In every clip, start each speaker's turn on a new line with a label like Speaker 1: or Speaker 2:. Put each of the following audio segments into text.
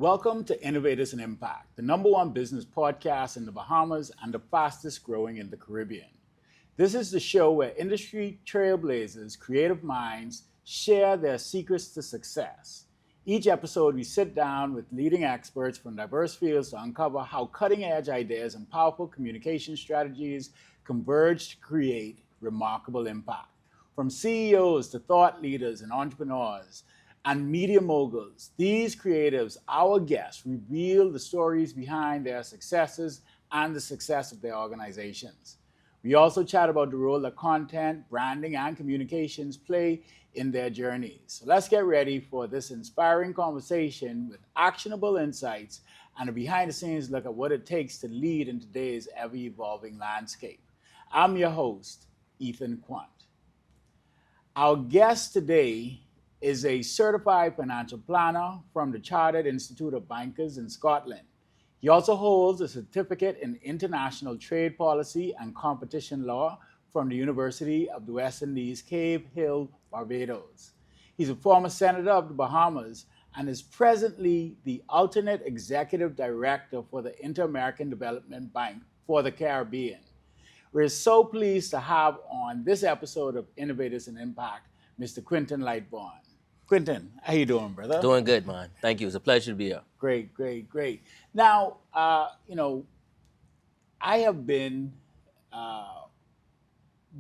Speaker 1: Welcome to Innovators and Impact, the #1 business podcast in the Bahamas and the fastest growing in the Caribbean. This is the show where industry trailblazers, creative minds, share their secrets to success. Each episode, we sit down with leading experts from diverse fields to uncover how cutting-edge ideas and powerful communication strategies converge to create remarkable impact. From CEOs to thought leaders and entrepreneurs, and media moguls, these creatives, our guests, reveal the stories behind their successes and the success of their organizations. We also chat about the role that content, branding, and communications play in their journeys. So let's get ready for this inspiring conversation with actionable insights and a behind-the-scenes look at what it takes to lead in today's ever-evolving landscape. I'm your host, Ethan Quint. Our guest today is a certified financial planner from the Chartered Institute of Bankers in Scotland. He also holds a certificate in international trade policy and competition law from the University of the West Indies, Cave Hill, Barbados. He's a former senator of the Bahamas and is presently the alternate executive director for the Inter-American Development Bank for the Caribbean. We're so pleased to have on this episode of Innovators and Impact, Mr. Quinton Lightbourne. Quinton, how you doing, brother?
Speaker 2: Doing good, man. Thank you. It's a pleasure to be here.
Speaker 1: Great. Now, I have been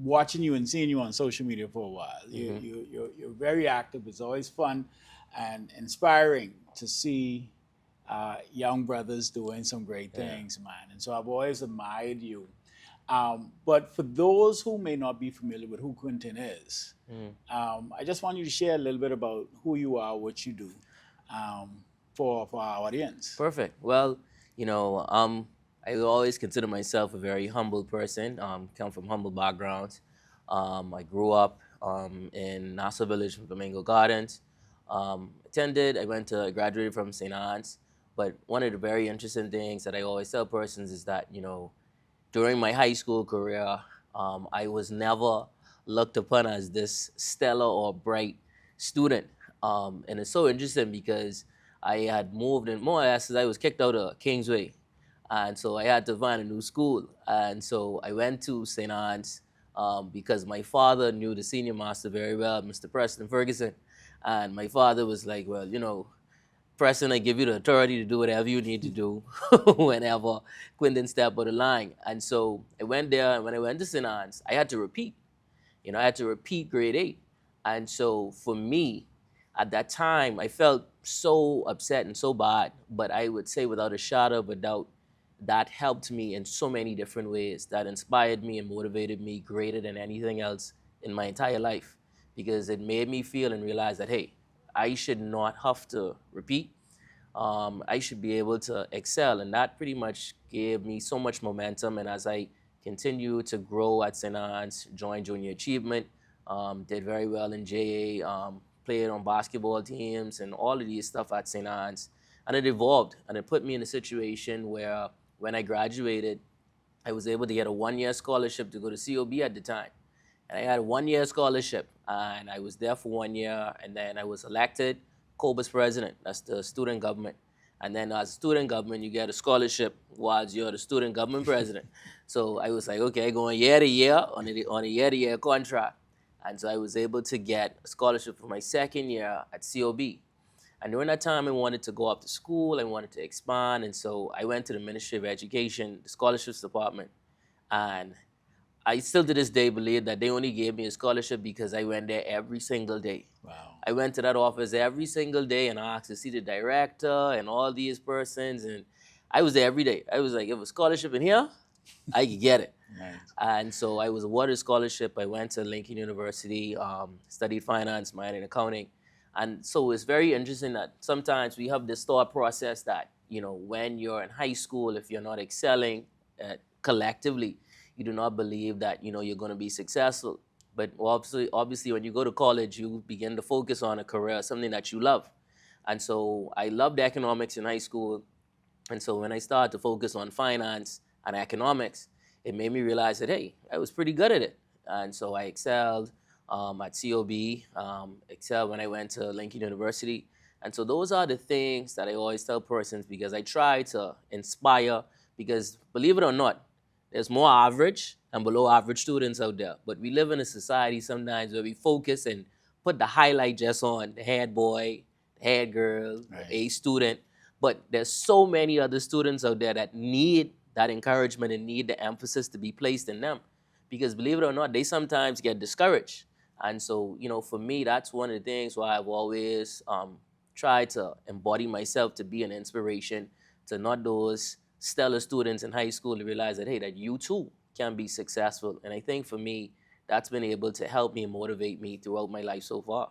Speaker 1: watching you and seeing you on social media for a while. You're very active. It's always fun and inspiring to see young brothers doing some great things, man. And so I've always admired you. But for those who may not be familiar with who Quinton is, I just want you to share a little bit about who you are, what you do, for our audience.
Speaker 2: Perfect. Well, I always consider myself a very humble person. Come from humble backgrounds. I grew up in Nassau Village, Flamingo Gardens. I graduated from St. Anne's. But one of the very interesting things that I always tell persons is that, during my high school career, I was never looked upon as this stellar or bright student. And it's so interesting because I had moved in more or less as I was kicked out of Kingsway. And so I had to find a new school. And so I went to St. Anne's because my father knew the senior master very well, Mr. Preston Ferguson. And my father was like, well, Preston, I give you the authority to do whatever you need to do whenever Quinton stepped out of line. And so I went there, and when I went to St. Anne's, I had to repeat. I had to repeat grade 8. And so for me, at that time, I felt so upset and so bad. But I would say without a shadow of a doubt, that helped me in so many different ways. That inspired me and motivated me greater than anything else in my entire life. Because it made me feel and realize that, hey, I should not have to repeat. I should be able to excel. And that pretty much gave me so much momentum. And as I continued to grow at St. Anne's, joined Junior Achievement, did very well in JA, played on basketball teams and all of these stuff at St. Anne's. And it evolved. And it put me in a situation where when I graduated, I was able to get a 1-year scholarship to go to COB at the time. And I had a 1-year scholarship, and I was there for 1 year, and then I was elected COBA's president. That's the student government. And then as student government, you get a scholarship while you're the student government president. So I was like, okay, going year to year on a year-to-year contract. And so I was able to get a scholarship for my second year at COB. And during that time, I wanted to go up to school. I wanted to expand. And so I went to the Ministry of Education, the scholarships department. And I still to this day believe that they only gave me a scholarship because I went there every single day.
Speaker 1: Wow.
Speaker 2: I went to that office every single day and I asked to see the director and all these persons. And I was there every day. I was like, if a scholarship in here, I could get it.
Speaker 1: Nice.
Speaker 2: And so I was awarded a scholarship. I went to Lincoln University, studied finance, minor in accounting. And so it's very interesting that sometimes we have this thought process that, when you're in high school, if you're not excelling collectively, you do not believe that, you're going to be successful. But obviously, when you go to college, you begin to focus on a career, something that you love. And so I loved economics in high school. And so when I started to focus on finance and economics, it made me realize that, hey, I was pretty good at it. And so I excelled at COB, excelled when I went to Lincoln University. And so those are the things that I always tell persons because I try to inspire, because believe it or not, there's more average and below average students out there. But we live in a society sometimes where we focus and put the highlight just on the head boy, the head girl, the A student. But there's so many other students out there that need that encouragement and need the emphasis to be placed in them. Because believe it or not, they sometimes get discouraged. And so, for me, that's one of the things why I've always tried to embody myself to be an inspiration to not those stellar students in high school to realize that, hey, that you too can be successful. And I think for me, that's been able to help me and motivate me throughout my life so far.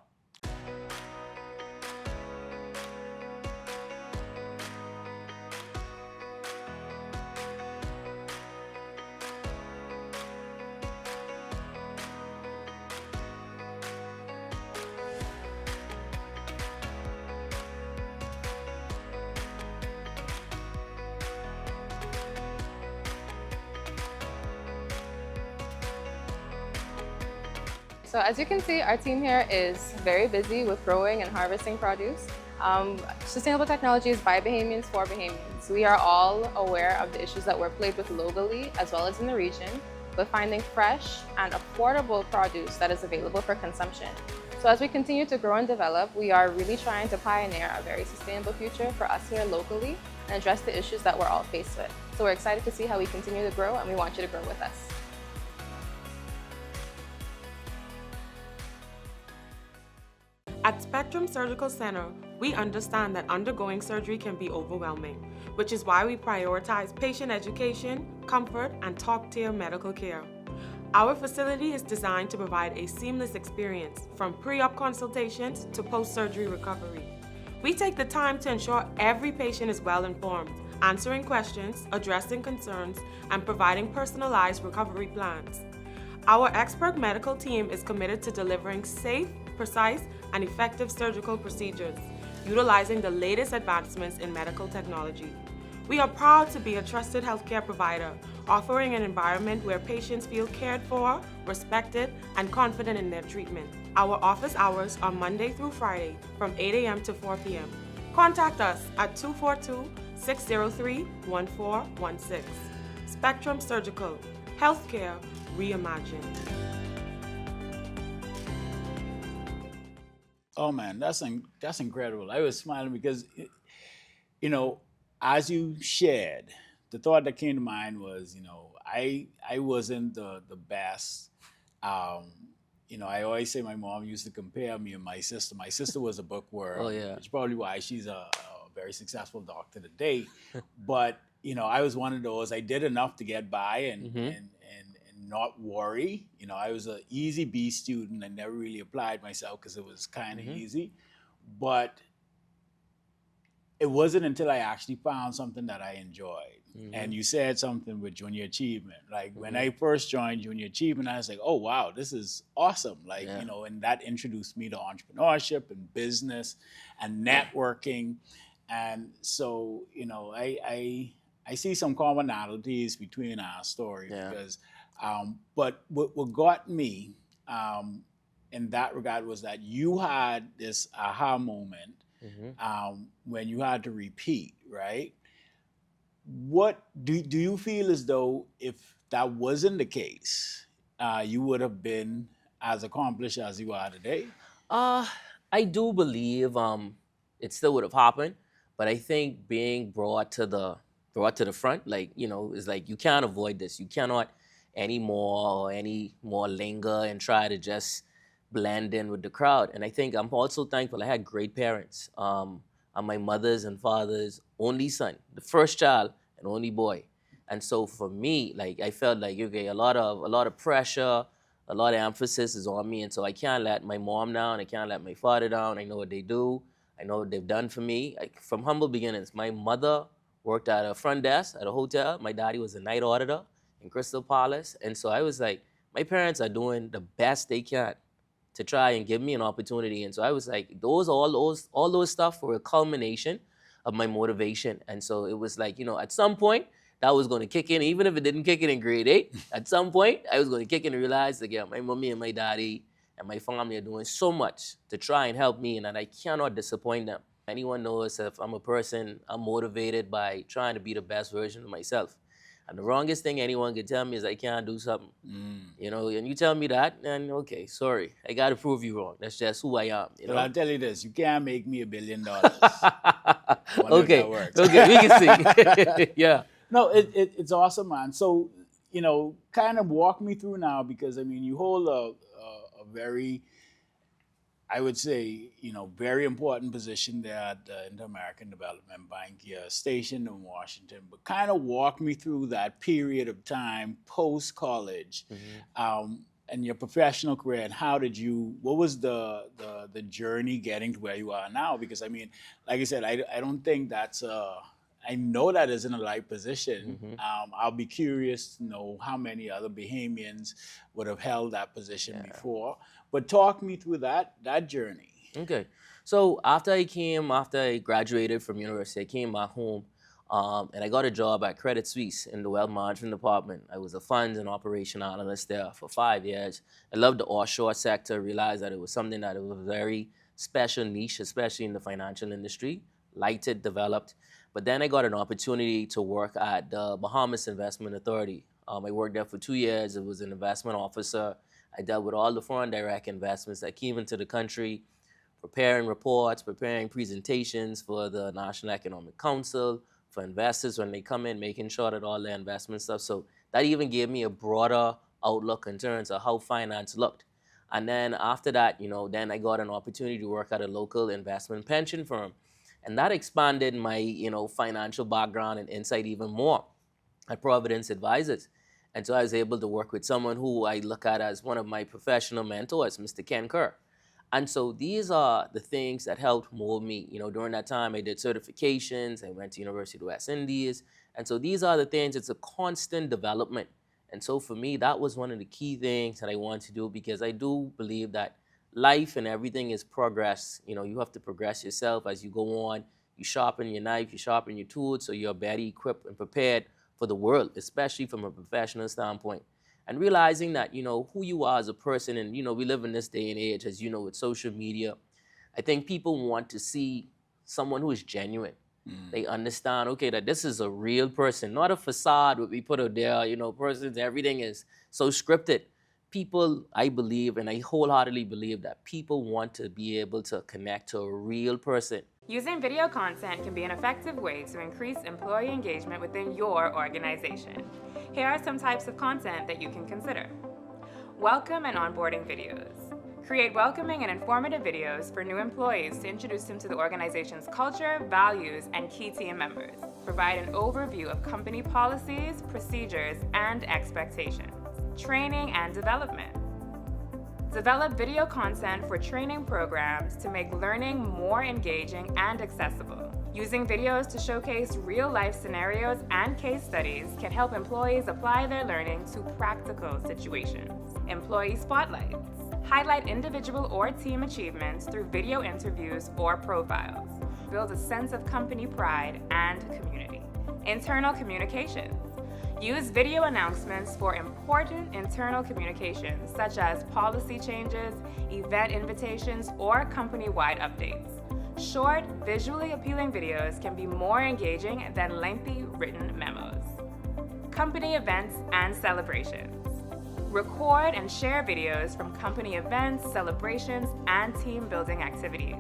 Speaker 3: So as you can see, our team here is very busy with growing and harvesting produce. Sustainable technology is by Bahamians for Bahamians. We are all aware of the issues that we're plagued with locally as well as in the region, with finding fresh and affordable produce that is available for consumption. So as we continue to grow and develop, we are really trying to pioneer a very sustainable future for us here locally and address the issues that we're all faced with. So we're excited to see how we continue to grow, and we want you to grow with us.
Speaker 4: At Spectrum Surgical Center, we understand that undergoing surgery can be overwhelming, which is why we prioritize patient education, comfort, and top-tier medical care. Our facility is designed to provide a seamless experience from pre-op consultations to post-surgery recovery. We take the time to ensure every patient is well-informed, answering questions, addressing concerns, and providing personalized recovery plans. Our expert medical team is committed to delivering safe, precise, and effective surgical procedures, utilizing the latest advancements in medical technology. We are proud to be a trusted healthcare provider, offering an environment where patients feel cared for, respected, and confident in their treatment. Our office hours are Monday through Friday from 8 a.m. to 4 p.m. Contact us at 242-603-1416. Spectrum Surgical, healthcare reimagined.
Speaker 1: Oh man, that's incredible. I was smiling because, as you shared, the thought that came to mind was, I wasn't the best. I always say my mom used to compare me and my sister. My sister was a bookworm,
Speaker 2: Oh, yeah.
Speaker 1: which is probably why she's a very successful doctor today. But I was one of those. I did enough to get by and not worry. I was an easy B student. I never really applied myself because it was kind of easy. But it wasn't until I actually found something that I enjoyed. And you said something with Junior Achievement. Like when I first joined Junior Achievement, I was like, oh, wow, this is awesome. Like, and that introduced me to entrepreneurship and business and networking. And so, I see some commonalities between our story because but what got me in that regard was that you had this aha moment when you had to repeat, right? What do you feel as though if that wasn't the case, you would have been as accomplished as you are today?
Speaker 2: I do believe it still would have happened, but I think being brought to the front, is like you can't avoid this. You cannot any more linger and try to just blend in with the crowd. And I think I'm also thankful I had great parents. I'm my mother's and father's only son, the first child and only boy. And so for me, I felt like, okay, a lot of pressure, a lot of emphasis is on me. And so I can't let my mom down. I can't let my father down. I know what they do. I know what they've done for me. From humble beginnings, my mother worked at a front desk at a hotel. My daddy was a night auditor in Crystal Palace. And so I was like, my parents are doing the best they can to try and give me an opportunity. And so I was like, all those stuff were a culmination of my motivation. And so it was like, at some point that was going to kick in, even if it didn't kick in grade 8, at some point I was going to kick in and realize that, yeah, my mommy and my daddy and my family are doing so much to try and help me and that I cannot disappoint them. Anyone knows if I'm a person, I'm motivated by trying to be the best version of myself. And the wrongest thing anyone can tell me is I can't do something. You know, and you tell me that, and okay, sorry, I got to prove you wrong. That's just who I am. You
Speaker 1: But
Speaker 2: know?
Speaker 1: I'll tell you this, you can't make me $1 billion. Wonder if
Speaker 2: Okay,
Speaker 1: that works.
Speaker 2: okay, we can see. Yeah.
Speaker 1: No, it's awesome, man. So, you know, kind of walk me through now, because I mean, you hold a very, I would say, you know, very important position there at the Inter-American Development Bank. You're stationed in Washington, but kind of walk me through that period of time post-college, and your professional career, and what was the journey getting to where you are now? Because I mean, like I said, I don't think that's I know that isn't a light position. I'll be curious to know how many other Bahamians would have held that position before. But talk me through that journey.
Speaker 2: Okay. So after I graduated from university, I came back home, and I got a job at Credit Suisse in the wealth management department. I was a funds and operation analyst there for 5 years. I loved the offshore sector, realized that it was something that it was a very special niche, especially in the financial industry. Liked it, developed. But then I got an opportunity to work at the Bahamas Investment Authority. I worked there for 2 years. I was an investment officer. I dealt with all the foreign direct investments that came into the country, preparing reports, preparing presentations for the National Economic Council, for investors when they come in, making sure that all their investment stuff. So that even gave me a broader outlook in terms of how finance looked. And then after that, you know, then I got an opportunity to work at a local investment pension firm. And that expanded my, you know, financial background and insight even more at Providence Advisors. And so I was able to work with someone who I look at as one of my professional mentors, Mr. Ken Kerr. And so these are the things that helped mold me. You know, during that time, I did certifications. I went to University of the West Indies. And so these are the things, it's a constant development. And so for me, that was one of the key things that I wanted to do, because I do believe that life and everything is progress. You know, you have to progress yourself as you go on. You sharpen your knife, you sharpen your tools, so you're better equipped and prepared for the world, especially from a professional standpoint. And realizing that, you know, who you are as a person, and, you know, we live in this day and age, as you know, with social media, I think people want to see someone who is genuine. They understand, okay, that this is a real person, not a facade what we put out there, you know, persons, everything is so scripted. People, I believe, and I wholeheartedly believe that people want to be able to connect to a real person.
Speaker 5: Using video content can be an effective way to increase employee engagement within your organization. Here are some types of content that you can consider. Welcome and onboarding videos. Create welcoming and informative videos for new employees to introduce them to the organization's culture, values, and key team members. Provide an overview of company policies, procedures, and expectations. Training and development. Develop video content for training programs to make learning more engaging and accessible. Using videos to showcase real-life scenarios and case studies can help employees apply their learning to practical situations. Employee spotlights. Highlight individual or team achievements through video interviews or profiles. Build a sense of company pride and community. Internal communications. Use video announcements for important internal communications, such as policy changes, event invitations, or company-wide updates. Short, visually appealing videos can be more engaging than lengthy written memos. Company events and celebrations. Record and share videos from company events, celebrations, and team-building activities.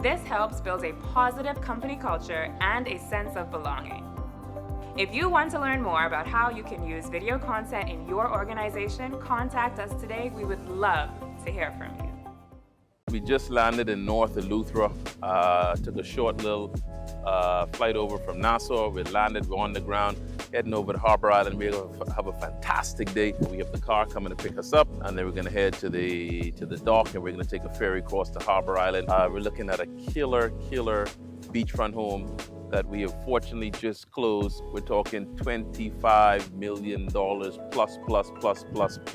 Speaker 5: This helps build a positive company culture and a sense of belonging. If you want to learn more about how you can use video content in your organization, contact us today. We would love to hear from you.
Speaker 6: We just landed in North Eleuthera, took a short little flight over from Nassau. We landed, we're on the ground, heading over to Harbor Island. We're going to have a fantastic day. We have the car coming to pick us up, and then we're going to head to the dock, and we're going to take a ferry across to Harbor Island. We're looking at a killer beachfront home that we have fortunately just closed. We're talking $25 million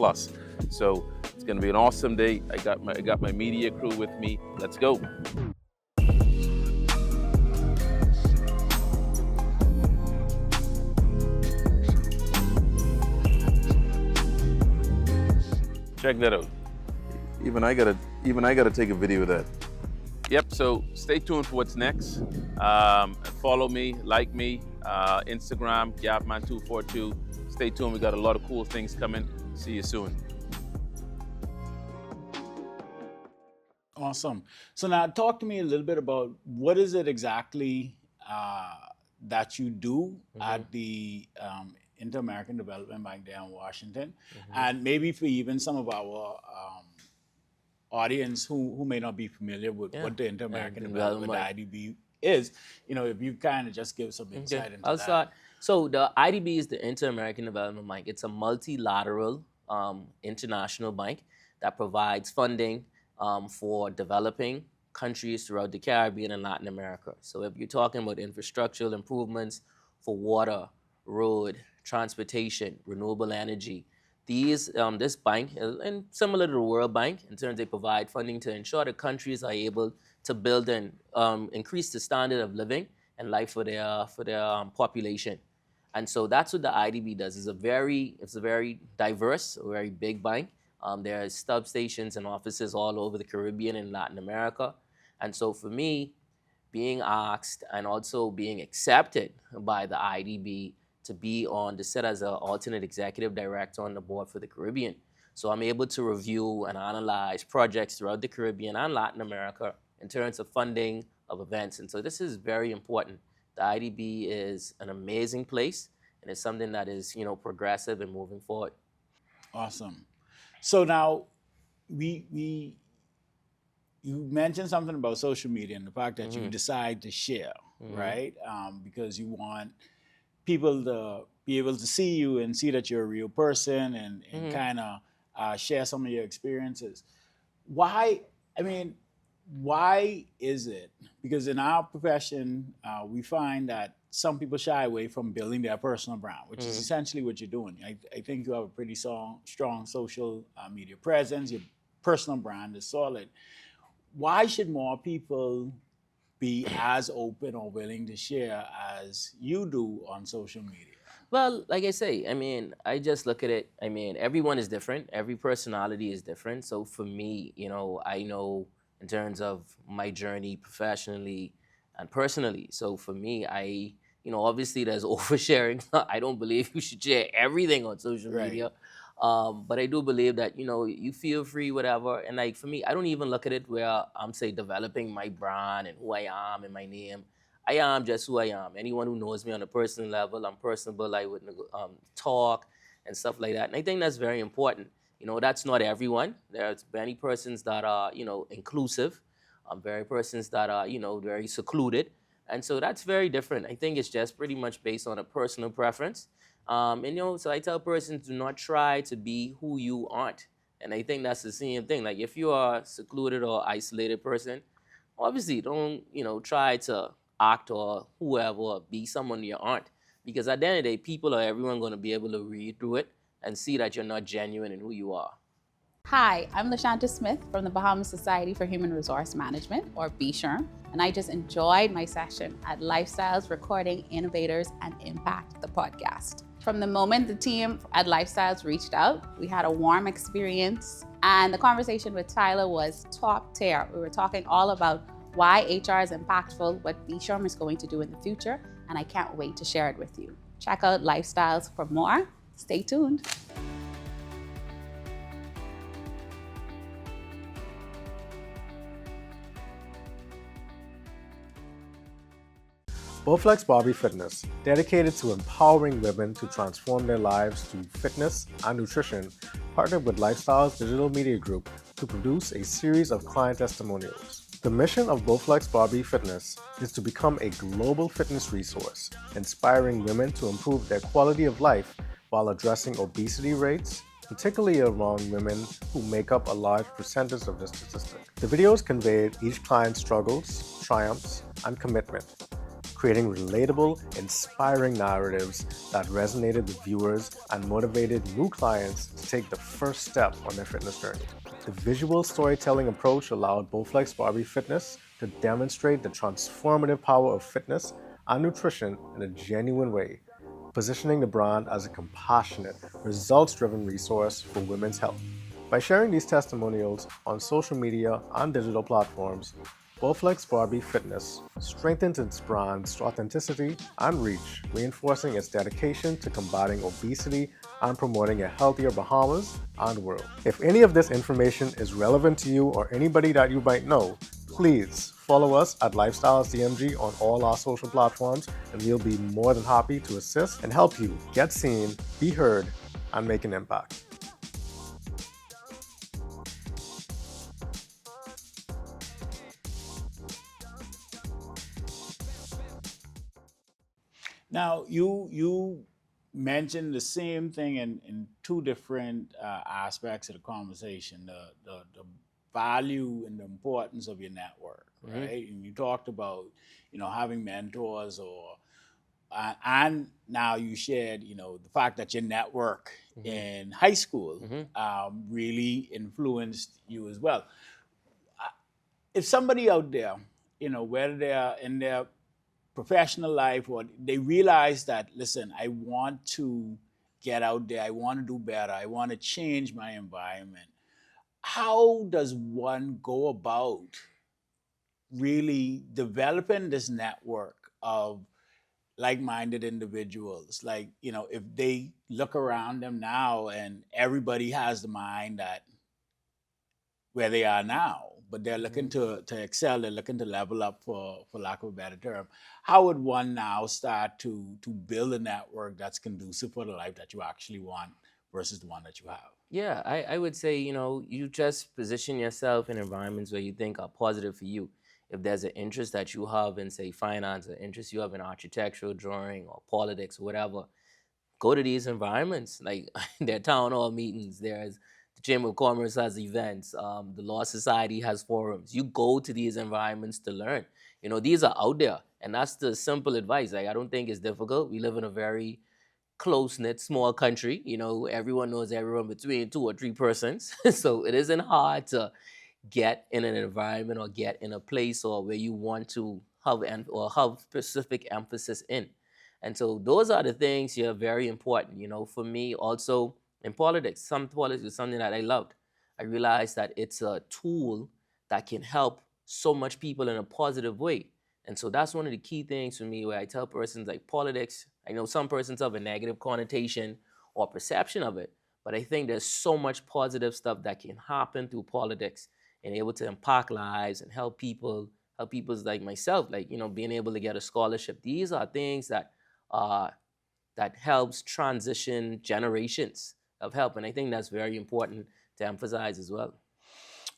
Speaker 6: plus. So it's gonna be an awesome day. I got my media crew with me. Let's go. Check that out. Even I gotta take a video of that. Yep, so stay tuned for what's next. Follow me, like me, Instagram, Gapman242. Stay tuned, we got a lot of cool things coming. See you soon.
Speaker 1: Awesome. So now talk to me a little bit about what is it exactly that you do at the Inter-American Development Bank there in Washington, and maybe for even some of our audience who may not be familiar with what the Inter-American Development, the IDB is, if you kind of just give some insight into
Speaker 2: I'll
Speaker 1: that.
Speaker 2: start. So the IDB is the Inter-American Development Bank. It's a multilateral international bank that provides funding for developing countries throughout the Caribbean and Latin America. So if you're talking about infrastructural improvements for water, road, transportation, renewable energy, this bank, and similar to the World Bank, in terms they provide funding to ensure that countries are able to build and increase the standard of living and life for their population. And so that's what the IDB does. It's a very diverse, a very big bank. There are substations and offices all over the Caribbean and Latin America. And so for me, being asked and also being accepted by the IDB to sit as an alternate executive director on the board for the Caribbean. So I'm able to review and analyze projects throughout the Caribbean and Latin America in terms of funding of events. And so this is very important. The IDB is an amazing place, and it's something that is, progressive and moving forward.
Speaker 1: Awesome. So now you mentioned something about social media and the fact that you decide to share, right? Because you want people to be able to see you and see that you're a real person and kind of share some of your experiences. Why is it? Because in our profession, we find that some people shy away from building their personal brand, which is essentially what you're doing. I think you have a pretty strong social media presence. Your personal brand is solid. Why should more people be as open or willing to share as you do on social media?
Speaker 2: Well, like I say, I just look at it. Everyone is different. Every personality is different. So for me, I know in terms of my journey professionally and personally. So for me, obviously there's oversharing. I don't believe you should share everything on social media. But I do believe that, you feel free, whatever. And like for me, I don't even look at it where I'm, say, developing my brand and who I am and my name. I am just who I am. Anyone who knows me on a personal level, I'm personable. I would talk and stuff like that. And I think that's very important. That's not everyone. There's many persons that are, inclusive. Very persons that are, very secluded. And so that's very different. I think it's just pretty much based on a personal preference. So I tell persons, do not try to be who you aren't. And I think that's the same thing. Like if you are a secluded or isolated person, obviously don't, try to act or whoever or be someone you aren't. Because at the end of the day, everyone going to be able to read through it and see that you're not genuine in who you are.
Speaker 7: Hi, I'm LaShanta Smith from the Bahamas Society for Human Resource Management, or BSHRM, and I just enjoyed my session at Lifestyles recording Innovators and Impact, the podcast. From the moment the team at Lifestyles reached out, we had a warm experience, and the conversation with Tyler was top tier. We were talking all about why HR is impactful, what BSHRM is going to do in the future, and I can't wait to share it with you. Check out Lifestyles for more. Stay tuned.
Speaker 8: Bowflex Barbie Fitness, dedicated to empowering women to transform their lives through fitness and nutrition, partnered with Lifestyles Digital Media Group to produce a series of client testimonials. The mission of Bowflex Barbie Fitness is to become a global fitness resource, inspiring women to improve their quality of life while addressing obesity rates, particularly among women who make up a large percentage of this statistic. The videos conveyed each client's struggles, triumphs, and commitment, creating relatable, inspiring narratives that resonated with viewers and motivated new clients to take the first step on their fitness journey. The visual storytelling approach allowed Bowflex Barbie Fitness to demonstrate the transformative power of fitness and nutrition in a genuine way, positioning the brand as a compassionate, results-driven resource for women's health. By sharing these testimonials on social media and digital platforms, Bowflex Barbie Fitness strengthens its brand's authenticity and reach, reinforcing its dedication to combating obesity and promoting a healthier Bahamas and world. If any of this information is relevant to you or anybody that you might know, please follow us at Lifestyles DMG on all our social platforms, and we'll be more than happy to assist and help you get seen, be heard, and make an impact.
Speaker 1: Now, you mentioned the same thing in two different aspects of the conversation: the value and the importance of your network, right? And you talked about having mentors, or and now you shared the fact that your network in high school really influenced you as well. If somebody out there, whether they're in their professional life or they realize that, listen, I want to get out there, I want to do better, I want to change my environment, how does one go about really developing this network of like-minded individuals? Like, if they look around them now and everybody has the mind that where they are now, but they're looking to excel, they're looking to level up, for lack of a better term, how would one now start to build a network that's conducive for the life that you actually want versus the one that you have?
Speaker 2: Yeah, I would say, you just position yourself in environments where you think are positive for you. If there's an interest that you have in, say, finance, or interest you have in architectural drawing or politics or whatever, go to these environments. Like, there are town hall meetings, there's the Chamber of Commerce has events, the Law Society has forums. You go to these environments to learn. These are out there, and that's the simple advice. Like, I don't think it's difficult. We live in a very close-knit, small country. Everyone knows everyone between 2 or 3 persons. So it isn't hard to get in an environment or get in a place or where you want to have specific emphasis in. And so those are the things that are very important. For me also in politics, politics is something that I loved. I realized that it's a tool that can help so much people in a positive way. And so that's one of the key things for me, where I tell persons, like, politics, I know some persons have a negative connotation or perception of it, but I think there's so much positive stuff that can happen through politics and able to impact lives and help people like myself, like, being able to get a scholarship. These are things that helps transition generations of help. And I think that's very important to emphasize as well.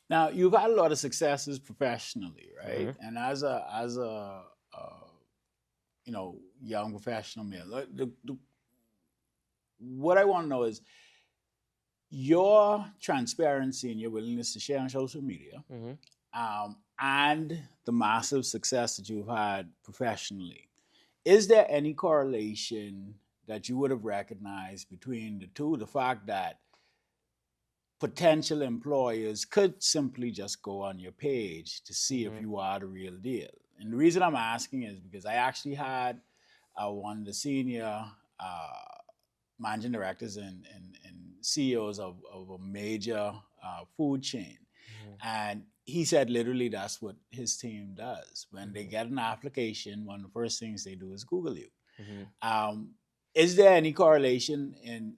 Speaker 1: Now, you've had a lot of successes professionally, right? And as a young professional male, what I want to know is your transparency and your willingness to share on social media, and the massive success that you've had professionally. Is there any correlation that you would have recognized between the two? The fact that potential employers could simply just go on your page to see if you are the real deal. And the reason I'm asking is because I actually had one of the senior managing directors and CEOs of a major food chain. And he said literally that's what his team does. When they get an application, one of the first things they do is Google you. Is there any correlation in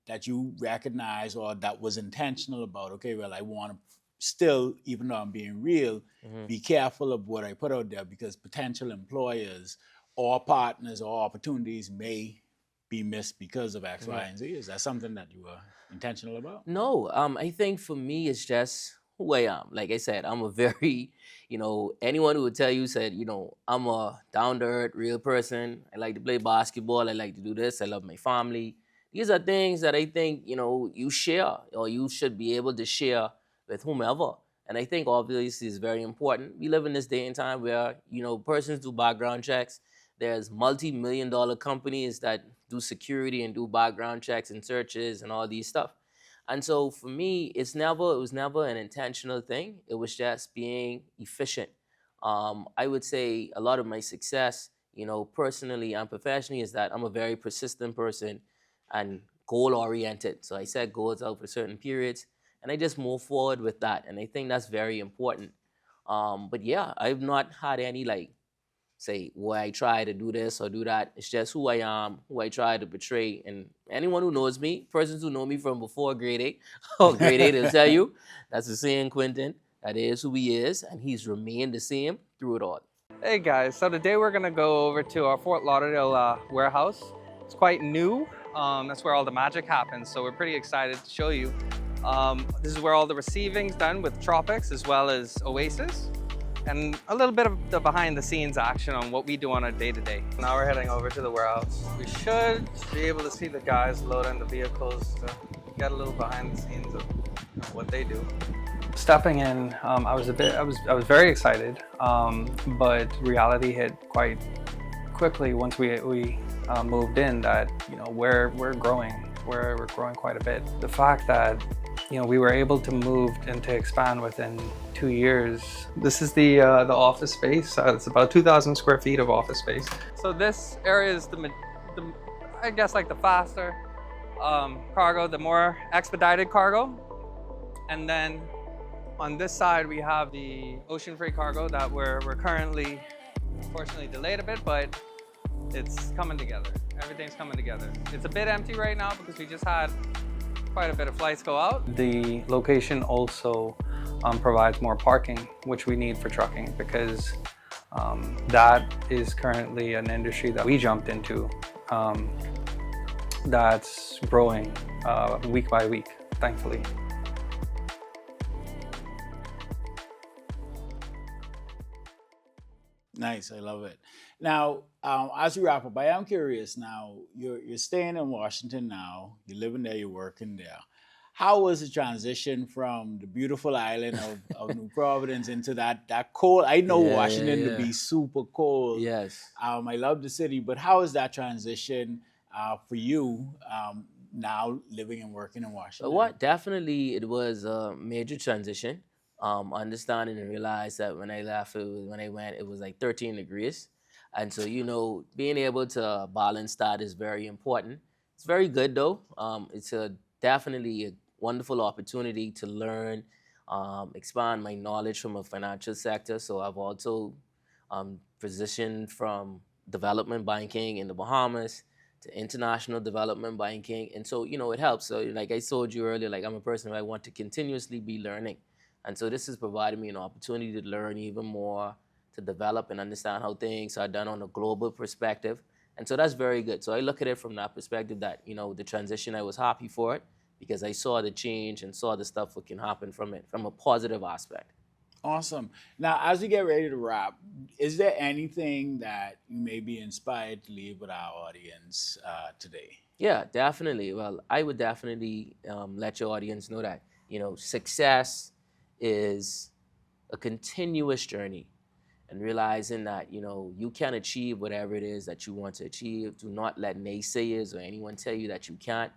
Speaker 1: that you recognize or that was intentional about, okay, well, I want to still, even though I'm being real, be careful of what I put out there, because potential employers or partners or opportunities may be missed because of X, Y, and Z? Is that something that you were intentional about?
Speaker 2: No, I think for me, it's just who I am. Like I said, I'm a very, anyone who would tell you, said, I'm a down-to-earth, real person. I like to play basketball. I like to do this. I love my family. These are things that I think, you share, or you should be able to share with whomever. And I think obviously it's very important. We live in this day and time where, persons do background checks. There's multi-million-dollar companies that do security and do background checks and searches and all these stuff. And so for me, it was never an intentional thing. It was just being efficient. I would say a lot of my success, personally and professionally, is that I'm a very persistent person and goal-oriented. So I set goals out for certain periods, and I just move forward with that. And I think that's very important. But yeah, I've not had any like say where I try to do this or do that. It's just who I am, who I try to portray. And anyone who knows me, persons who know me from before grade 8 or grade 8 will tell you that's the same Quinton. That is who he is, and he's remained the same through it all.
Speaker 9: Hey guys, so today we're gonna go over to our Fort Lauderdale warehouse. It's quite new. That's where all the magic happens, so we're pretty excited to show you. This is where all the receiving's done with Tropics as well as Oasis, and a little bit of the behind the scenes action on what we do on a day-to-day. Now we're heading over to the warehouse. We should be able to see the guys loading the vehicles to get a little behind the scenes of what they do. Stepping in, I was very excited, but reality hit quite quickly once we moved in that we're growing quite a bit. The fact that we were able to move and to expand within 2 years. This is the office space. It's about 2,000 square feet of office space. So this area is the I guess like the faster cargo, the more expedited cargo, and then on this side, we have the ocean freight cargo that we're currently, unfortunately, delayed a bit, but it's coming together. Everything's coming together. It's a bit empty right now because we just had quite a bit of flights go out. The location also provides more parking, which we need for trucking because that is currently an industry that we jumped into that's growing week by week, thankfully.
Speaker 1: Nice, I love it. Now, as we wrap up, I am curious now, you're staying in Washington now, you're living there, you're working there. How was the transition from the beautiful island of New Providence into that cold? I know Washington to be super cold.
Speaker 2: Yes.
Speaker 1: I love the city, but how is that transition for you now living and working in Washington?
Speaker 2: What? Definitely, it was a major transition. Understanding and realize that when I left, when I went, it was like 13 degrees. And so, being able to balance that is very important. It's very good though. It's definitely a wonderful opportunity to learn, expand my knowledge from a financial sector. So I've also positioned from development banking in the Bahamas to international development banking. And so, it helps. So like I told you earlier, like I'm a person who I want to continuously be learning. And so this has provided me an opportunity to learn even more, to develop and understand how things are done on a global perspective. And so that's very good. So I look at it from that perspective that, the transition, I was happy for it because I saw the change and saw the stuff that can happen from it, from a positive aspect.
Speaker 1: Awesome. Now, as we get ready to wrap, is there anything that you may be inspired to leave with our audience today?
Speaker 2: Yeah, definitely. Well, I would definitely let your audience know that, success is a continuous journey, and realizing that, you can achieve whatever it is that you want to achieve. Do not let naysayers or anyone tell you that you can't,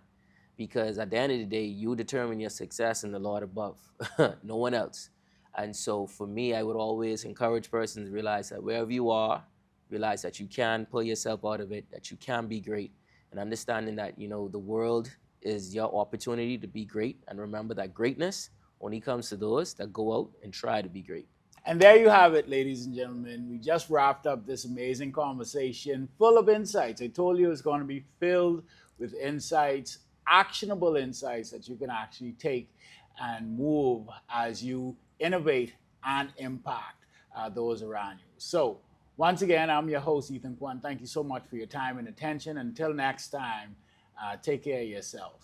Speaker 2: because at the end of the day, you determine your success in the Lord above, no one else. And so for me, I would always encourage persons to realize that wherever you are, realize that you can pull yourself out of it, that you can be great, and understanding that, the world is your opportunity to be great. And remember that greatness only comes to those that go out and try to be great.
Speaker 1: And there you have it, ladies and gentlemen. We just wrapped up this amazing conversation full of insights. I told you it's going to be filled with insights, actionable insights that you can actually take and move as you innovate and impact those around you. So once again, I'm your host, Ethan Quinton. Thank you so much for your time and attention. Until next time, take care of yourself.